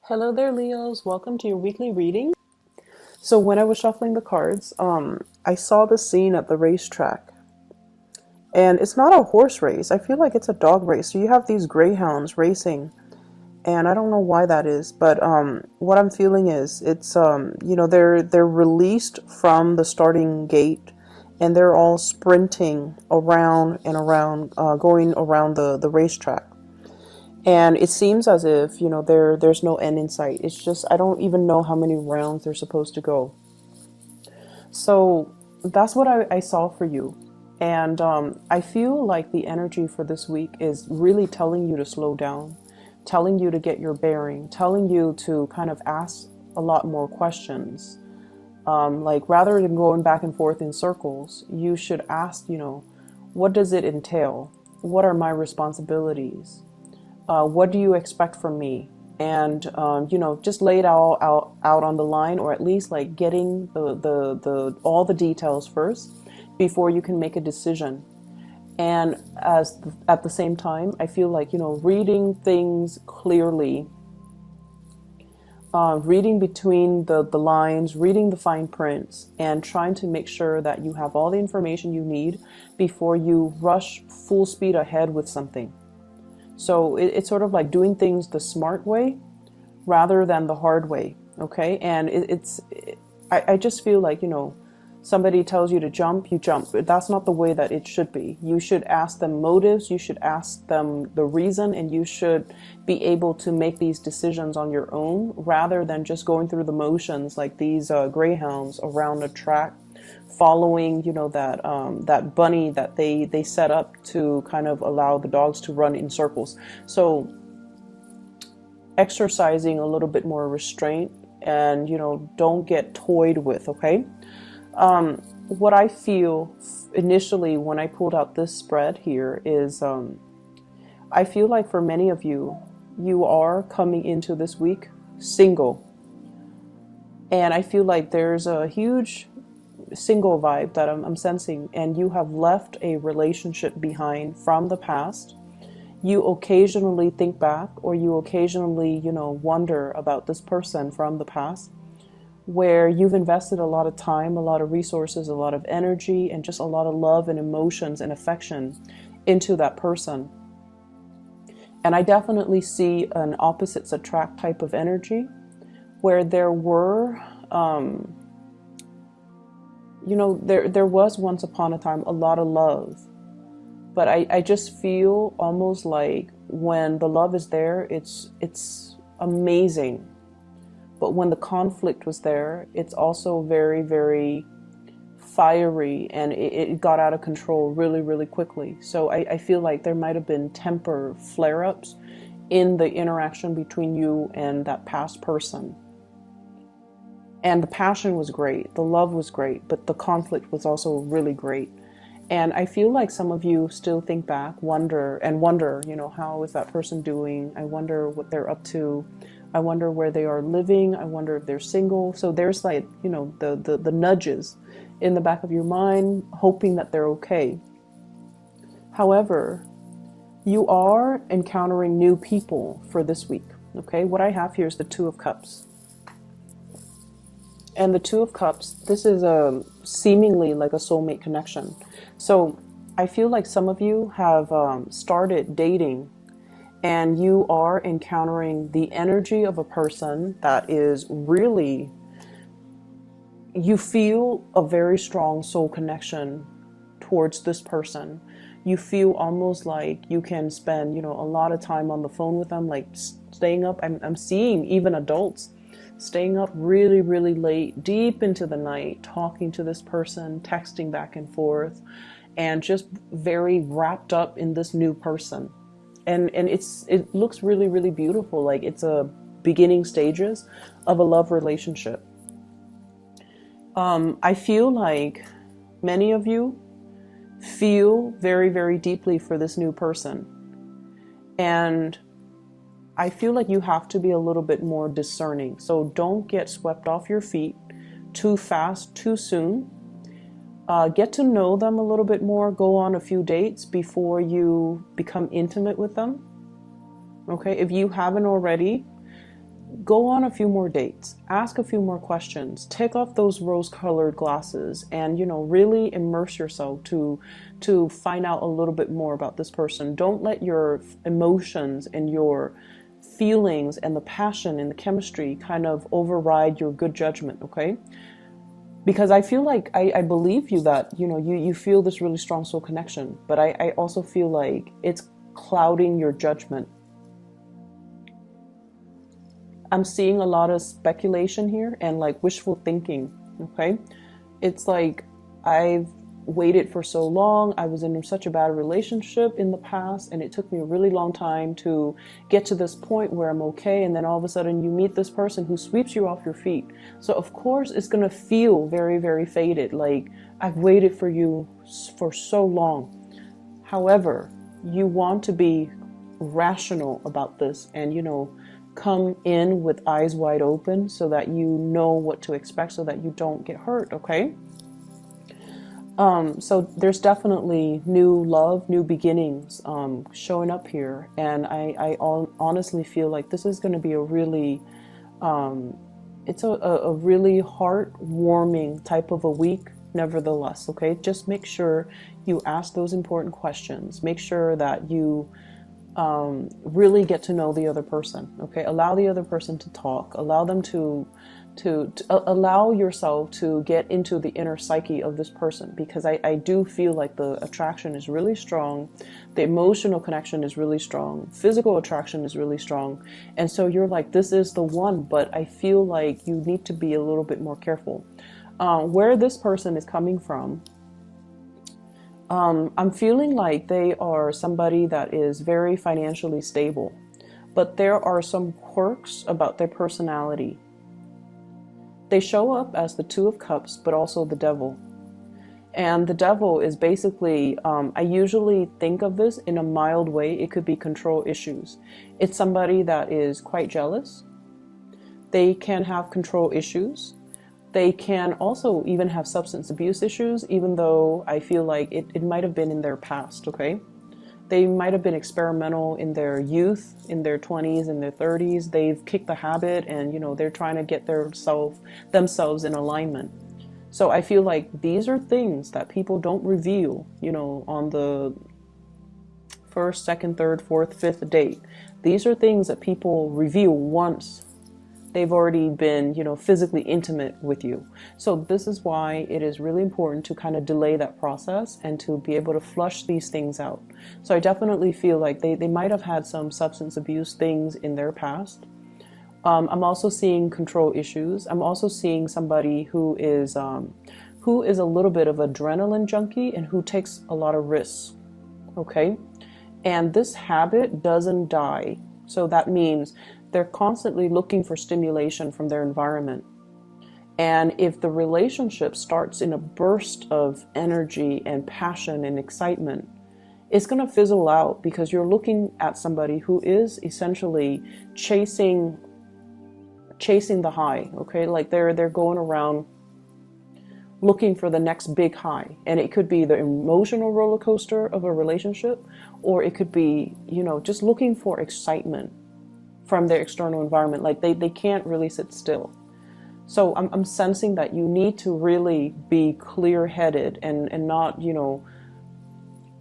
Hello there, Leos. Welcome to your weekly reading. So when I was shuffling the cards, I saw the scene at the racetrack. And it's not a horse race. I feel like it's a dog race. So you have these greyhounds racing. And I don't know why that is, but what I'm feeling is it's they're released from the starting gate and they're all sprinting around and around, going around the racetrack. And it seems as if, there's no end in sight. It's just, I don't even know how many rounds they're supposed to go. So that's what I saw for you. And I feel like the energy for this week is really telling you to slow down, telling you to get your bearing, telling you to kind of ask a lot more questions. Like rather than going back and forth in circles, you should ask, what does it entail? What are my responsibilities? What do you expect from me? And just lay it all out on the line, or at least like getting the all the details first before you can make a decision. And at the same time, I feel like reading things clearly, reading between the lines, reading the fine prints, and trying to make sure that you have all the information you need before you rush full speed ahead with something. So it's sort of like doing things the smart way rather than the hard way. Okay. And I just feel like, somebody tells you to jump, you jump. But that's not the way that it should be. You should ask them motives. You should ask them the reason, and you should be able to make these decisions on your own rather than just going through the motions like these greyhounds around a track following, that bunny that they set up to kind of allow the dogs to run in circles. So exercising a little bit more restraint and, don't get toyed with, okay? What I feel initially when I pulled out this spread here is I feel like for many of you, you are coming into this week single. And I feel like there's a huge single vibe that I'm sensing, and you have left a relationship behind from the past. You occasionally think back, or you occasionally, wonder about this person from the past, where you've invested a lot of time, a lot of resources, a lot of energy, and just a lot of love and emotions and affection into that person. And I definitely see an opposites attract type of energy where there were, there was once upon a time a lot of love. But I just feel almost like when the love is there, it's amazing. But when the conflict was there, it's also very, very fiery, and it got out of control really, really quickly. So I feel like there might have been temper flare-ups in the interaction between you and that past person. And the passion was great, the love was great, but the conflict was also really great. And I feel like some of you still think back, wonder, how is that person doing? I wonder what they're up to. I wonder where they are living. I wonder if they're single. So there's like, the nudges in the back of your mind, hoping that they're okay. However, you are encountering new people for this week. Okay, what I have here is the Two of Cups. And the Two of Cups, this is seemingly like a soulmate connection. So I feel like some of you have started dating, and you are encountering the energy of a person that is really, you feel a very strong soul connection towards this person. You feel almost like you can spend, a lot of time on the phone with them, like staying up. I'm seeing even adults staying up really, really late, deep into the night, talking to this person, texting back and forth, and just very wrapped up in this new person. And it looks really, really beautiful. Like it's a beginning stages of a love relationship. I feel like many of you feel very, very deeply for this new person. And I feel like you have to be a little bit more discerning. So don't get swept off your feet too fast, too soon. Get to know them a little bit more. Go on a few dates before you become intimate with them. Okay, if you haven't already, go on a few more dates, ask a few more questions, take off those rose-colored glasses, and really immerse yourself to find out a little bit more about this person. Don't let your emotions and your feelings and the passion and the chemistry kind of override your good judgment, okay? Because I feel like I believe you that you feel this really strong soul connection, but I also feel like it's clouding your judgment. I'm seeing a lot of speculation here and like wishful thinking, okay? It's like I've waited for so long. I was in such a bad relationship in the past, and it took me a really long time to get to this point where I'm okay. And then all of a sudden you meet this person who sweeps you off your feet. So of course it's going to feel very, very faded. Like, I've waited for you for so long. However, you want to be rational about this and, come in with eyes wide open so that you know what to expect, so that you don't get hurt, okay? So there's definitely new love, new beginnings showing up here, and I honestly feel like this is going to be a really, it's a really heartwarming type of a week. Nevertheless, okay, just make sure you ask those important questions. Make sure that you really get to know the other person, okay? Allow the other person to talk. Allow them to allow yourself to get into the inner psyche of this person, because I do feel like the attraction is really strong, the emotional connection is really strong, physical attraction is really strong, and so you're like, this is the one. But I feel like you need to be a little bit more careful where this person is coming from. I'm feeling like they are somebody that is very financially stable, but there are some quirks about their personality. They show up as the Two of Cups, but also the Devil. And the Devil is basically, I usually think of this in a mild way. It could be control issues. It's somebody that is quite jealous. They can have control issues. They can also even have substance abuse issues, even though I feel like it might have been in their past, okay? They might have been experimental in their youth, in their 20s, in their 30s. They've kicked the habit and, they're trying to get themselves in alignment. So I feel like these are things that people don't reveal, on the first, second, third, fourth, fifth date. These are things that people reveal once they've already been, physically intimate with you. So this is why it is really important to kind of delay that process and to be able to flush these things out. So I definitely feel like they might have had some substance abuse things in their past. I'm also seeing control issues. I'm also seeing somebody who is a little bit of adrenaline junkie and who takes a lot of risks. Okay. And this habit doesn't die. So that means they're constantly looking for stimulation from their environment. And if the relationship starts in a burst of energy and passion and excitement, it's going to fizzle out, because you're looking at somebody who is essentially chasing the high, okay? Like they're going around looking for the next big high. And it could be the emotional roller coaster of a relationship, or it could be, just looking for excitement from their external environment. Like they can't really sit still. So I'm sensing that you need to really be clear-headed and not,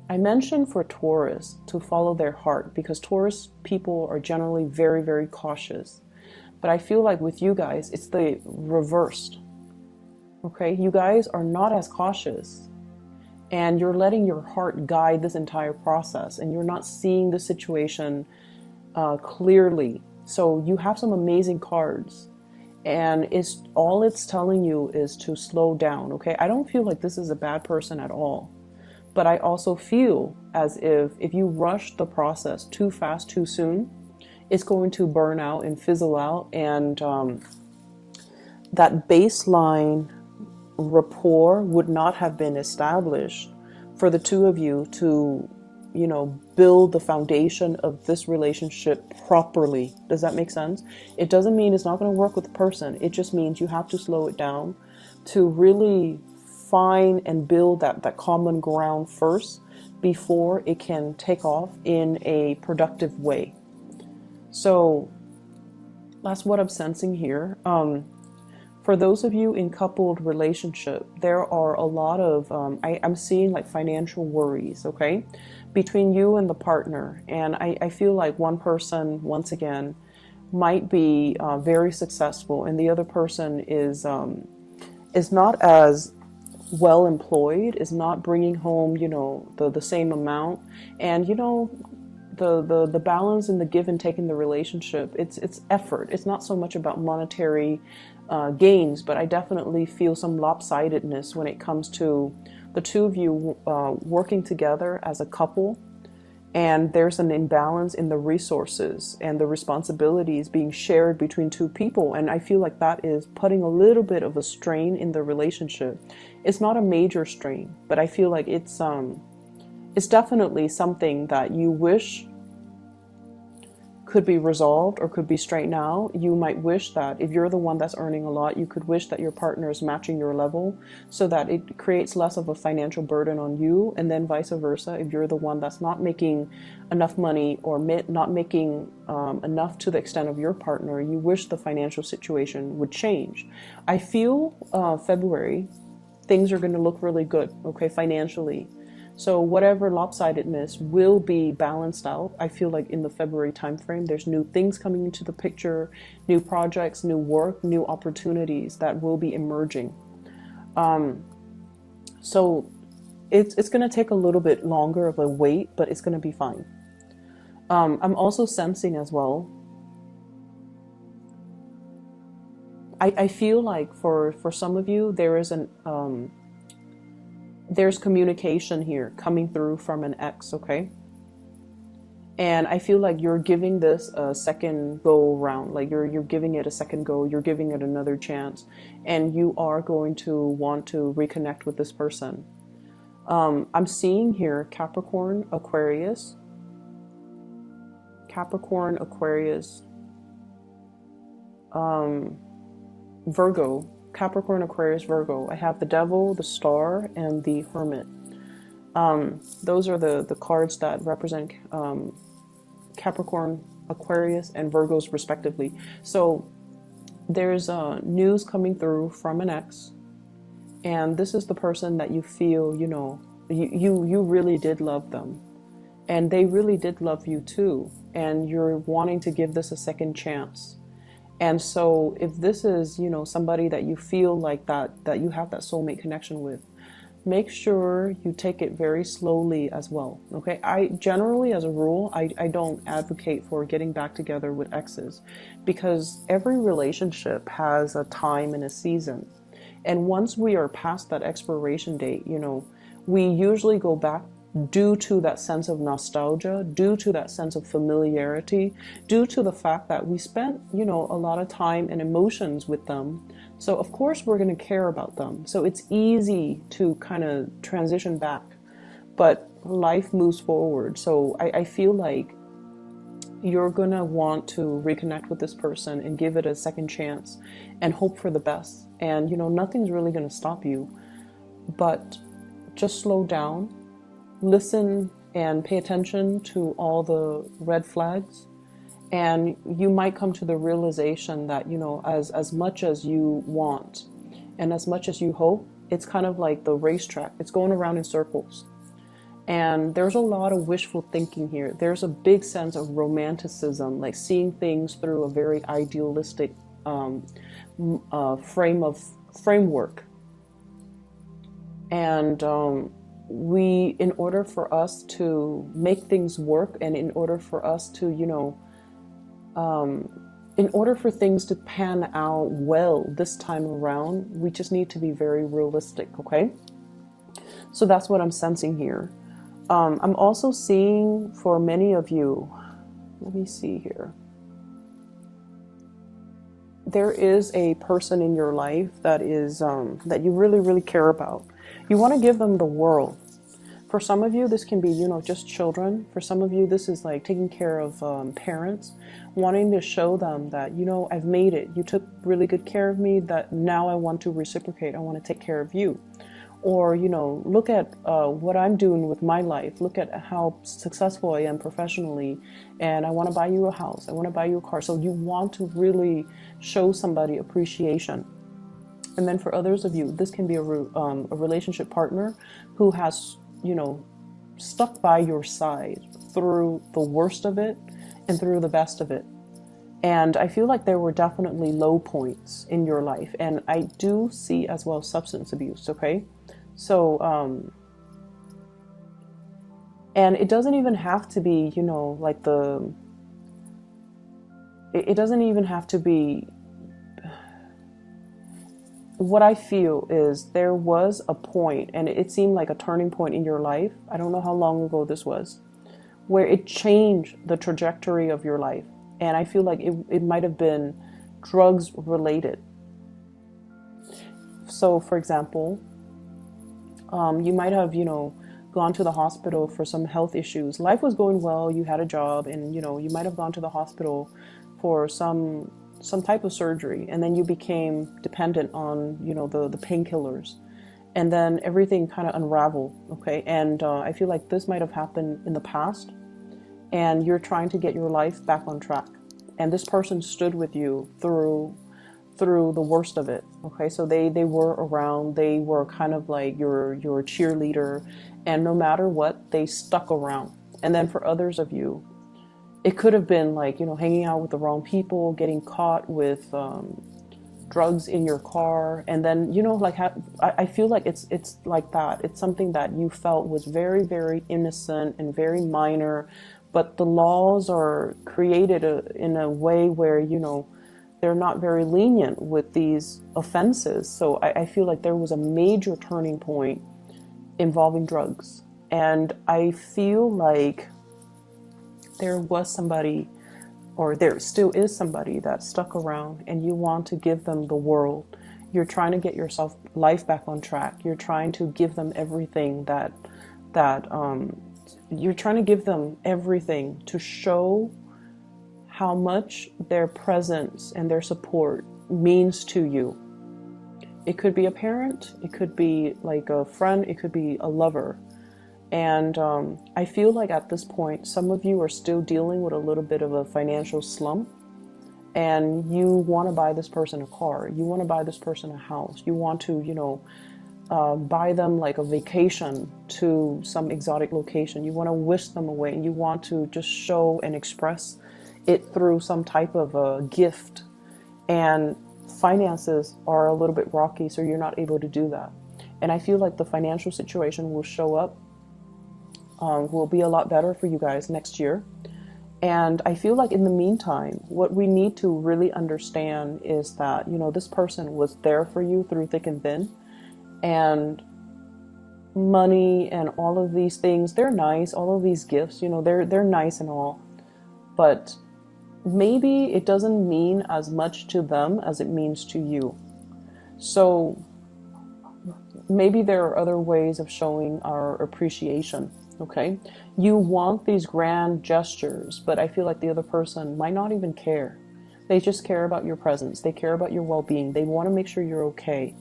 I mentioned for Taurus to follow their heart, because Taurus people are generally very, very cautious. But I feel like with you guys, it's the reversed. Okay, you guys are not as cautious, and you're letting your heart guide this entire process, and you're not seeing the situation clearly. So you have some amazing cards, and it's telling you is to slow down. Okay, I don't feel like this is a bad person at all, but I also feel as if you rush the process too fast, too soon, it's going to burn out and fizzle out, and that baseline rapport would not have been established for the two of you to build the foundation of this relationship properly. Does that make sense? It doesn't mean it's not going to work with the person. It just means you have to slow it down to really find and build that common ground first before it can take off in a productive way. So That's what I'm sensing here. For those of you in coupled relationship, there are a lot of, I'm seeing like financial worries, okay, between you and the partner. And I feel like one person, once again, might be very successful, and the other person is not as well employed, is not bringing home, the same amount. And, the balance and the give and take in the relationship, it's effort. It's not so much about monetary gains, but I definitely feel some lopsidedness when it comes to the two of you working together as a couple, and there's an imbalance in the resources and the responsibilities being shared between two people. And I feel like that is putting a little bit of a strain in the relationship. It's not a major strain, but I feel like it's definitely something that you wish could be resolved or could be straightened out. You might wish that if you're the one that's earning a lot, you could wish that your partner is matching your level so that it creates less of a financial burden on you. And then vice versa, if you're the one that's not making enough money or not making enough to the extent of your partner, you wish the financial situation would change. I feel February, things are going to look really good, okay, financially. So whatever lopsidedness will be balanced out. I feel like in the February timeframe, there's new things coming into the picture, new projects, new work, new opportunities that will be emerging. So it's going to take a little bit longer of a wait, but it's going to be fine. I'm also sensing as well, I feel like for some of you, there's communication here coming through from an ex, okay? And I feel like you're giving this a second go round, like you're giving it a second go, you're giving it another chance, and you are going to want to reconnect with this person. I'm seeing here Capricorn, Aquarius, Virgo, Capricorn, Aquarius, Virgo. I have the Devil, the Star, and the Hermit. Those are the cards that represent Capricorn, Aquarius, and Virgos respectively. So there's news coming through from an ex, and this is the person that you feel, you really did love them, and they really did love you too, and you're wanting to give this a second chance. And so if this is, somebody that you feel like that you have that soulmate connection with, make sure you take it very slowly as well. Okay. I generally, as a rule, I don't advocate for getting back together with exes, because every relationship has a time and a season. And once we are past that expiration date, we usually go back due to that sense of nostalgia, due to that sense of familiarity, due to the fact that we spent, a lot of time and emotions with them. So of course we're going to care about them. So it's easy to kind of transition back, but life moves forward. So I feel like you're going to want to reconnect with this person and give it a second chance and hope for the best. And, nothing's really going to stop you, but just slow down. Listen and pay attention to all the red flags, and you might come to the realization that, as much as you want and as much as you hope, it's kind of like the racetrack. It's going around in circles. And there's a lot of wishful thinking here. There's a big sense of romanticism, like seeing things through a very idealistic framework. And in order for us to make things work, and in order for us to, in order for things to pan out well this time around, we just need to be very realistic, okay? So that's what I'm sensing here. I'm also seeing for many of you, let me see here. There is a person in your life that is, that you really, really care about. You want to give them the world. For some of you, this can be, just children. For some of you, this is like taking care of parents, wanting to show them that, I've made it. You took really good care of me, that now I want to reciprocate. I want to take care of you. Or, you know, look at what I'm doing with my life. Look at how successful I am professionally. And I want to buy you a house. I want to buy you a car. So you want to really show somebody appreciation. And then for others of you, this can be a relationship partner who has, you know, stuck by your side through the worst of it and through the best of it. And I feel like there were definitely low points in your life. And I do see as well substance abuse, okay? So, and it doesn't even have to be, you know, like it doesn't even have to be, what I feel is there was a point, and it seemed like a turning point in your life. I don't know how long ago this was, where it changed the trajectory of your life. And I feel like it might have been drugs related. So, for example, you might have, you know, gone to the hospital for some health issues. Life was going well, you had a job, and, you know, you might have gone to the hospital for some type of surgery, and then you became dependent on, you know, the painkillers. And then everything kind of unraveled, okay? And I feel like this might have happened in the past, and you're trying to get your life back on track. And this person stood with you through the worst of it, okay? So they were around, they were kind of like your cheerleader, and no matter what, they stuck around. And then for others of you, it could have been like, you know, hanging out with the wrong people, getting caught with drugs in your car. And then, you know, like I feel like it's like that. It's something that you felt was very, very innocent and very minor, but the laws are created in a way where, you know, they're not very lenient with these offenses. So I feel like there was a major turning point involving drugs. And I feel like there was somebody, or there still is somebody that stuck around, and you want to give them the world. You're trying to get yourself life back on track. You're trying to give them everything you're trying to give them everything to show how much their presence and their support means to you. It could be a parent, it could be like a friend, it could be a lover. And I feel like at this point, some of you are still dealing with a little bit of a financial slump, and you want to buy this person a car, you want to buy this person a house, you want to, you know, buy them like a vacation to some exotic location. You want to whisk them away, and you want to just show and express it through some type of a gift. And finances are a little bit rocky, so you're not able to do that. And I feel like the financial situation will show up, will be a lot better for you guys next year. And I feel like in the meantime, what we need to really understand is that, you know, this person was there for you through thick and thin. And money and all of these things, they're nice. All of these gifts, you know, they're nice and all. But maybe it doesn't mean as much to them as it means to you. So maybe there are other ways of showing our appreciation, okay? You want these grand gestures, but I feel like the other person might not even care. They just care about your presence. They care about your well-being. They want to make sure you're okay.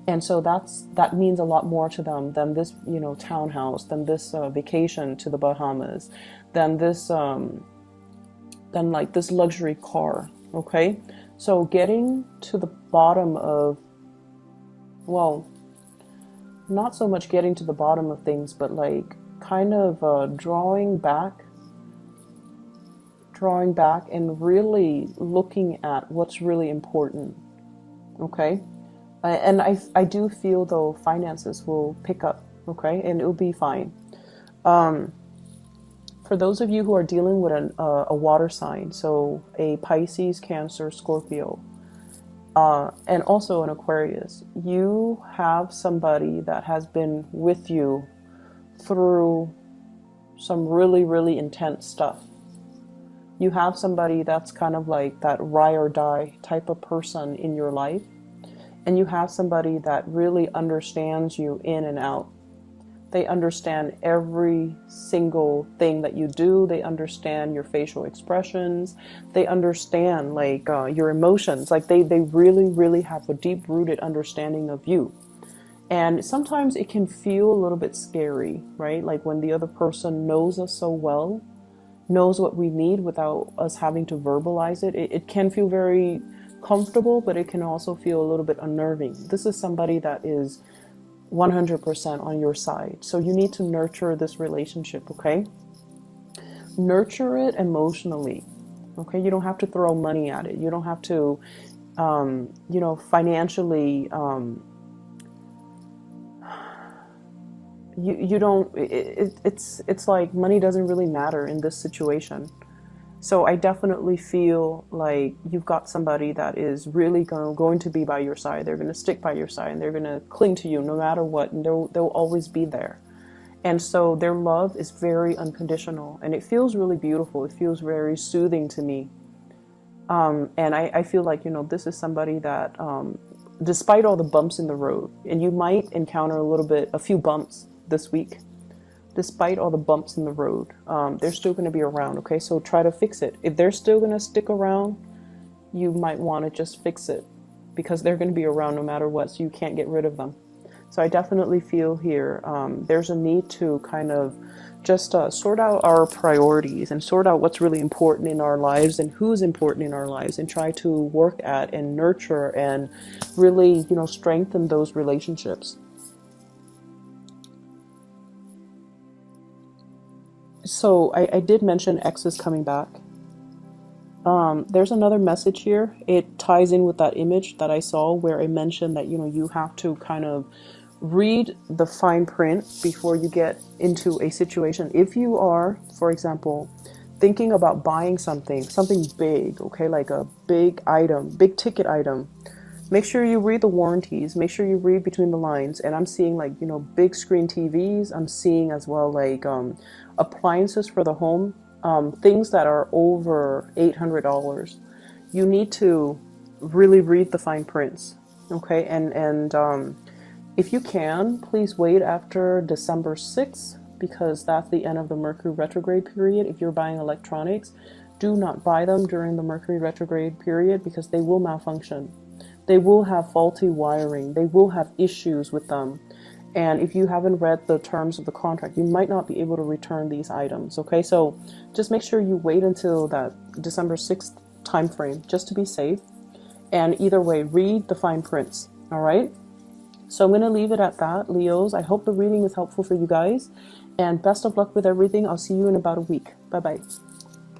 And so that means a lot more to them than this, you know, townhouse, than this vacation to the Bahamas, than this, than like this luxury car. Okay, so getting to the bottom of, well, not so much getting to the bottom of things, but like kind of drawing back and really looking at what's really important. Okay. And I do feel though finances will pick up, okay, and it'll be fine. For those of you who are dealing with a water sign, so a Pisces, Cancer, Scorpio, and also an Aquarius, you have somebody that has been with you through some really, really intense stuff. You have somebody that's kind of like that ride or die type of person in your life. And you have somebody that really understands you in and out. They understand every single thing that you do. They understand your facial expressions. They understand like your emotions. Like they really, really have a deep-rooted understanding of you. And sometimes it can feel a little bit scary, right? Like when the other person knows us so well, knows what we need without us having to verbalize it. It can feel very comfortable, but it can also feel a little bit unnerving. This is somebody that is 100% on your side. So you need to nurture this relationship, okay? Nurture it emotionally, okay? You don't have to throw money at it. You don't have to, financially, you don't, it's like money doesn't really matter in this situation. So I definitely feel like you've got somebody that is really going to be by your side. They're going to stick by your side, and they're going to cling to you no matter what, and they'll always be there. And so their love is very unconditional, and it feels really beautiful. It feels very soothing to me. And I feel like, this is somebody that, despite all the bumps in the road, and you might encounter a few bumps this week, despite all the bumps in the road, they're still going to be around, okay? So try to fix it. If they're still going to stick around, you might want to just fix it, because they're going to be around no matter what, so you can't get rid of them. So I definitely feel here there's a need to kind of just sort out our priorities and sort out what's really important in our lives and who's important in our lives, and try to work at and nurture and really, strengthen those relationships. So I did mention X is coming back. There's another message here. It ties in with that image that I saw where I mentioned that, you have to kind of read the fine print before you get into a situation. If you are, for example, thinking about buying something big, okay, like a big item, big ticket item, make sure you read the warranties, make sure you read between the lines. And I'm seeing like, big screen TVs. I'm seeing as well like appliances for the home, things that are over $800. You need to really read the fine prints, okay? And if you can, please wait after December 6th, because that's the end of the Mercury retrograde period. If you're buying electronics, do not buy them during the Mercury retrograde period, because they will malfunction. They will have faulty wiring. They will have issues with them. And if you haven't read the terms of the contract, you might not be able to return these items, okay? So just make sure you wait until that December 6th time frame, just to be safe. And either way, read the fine prints, all right? So I'm going to leave it at that, Leos. I hope the reading is helpful for you guys. And best of luck with everything. I'll see you in about a week. Bye-bye.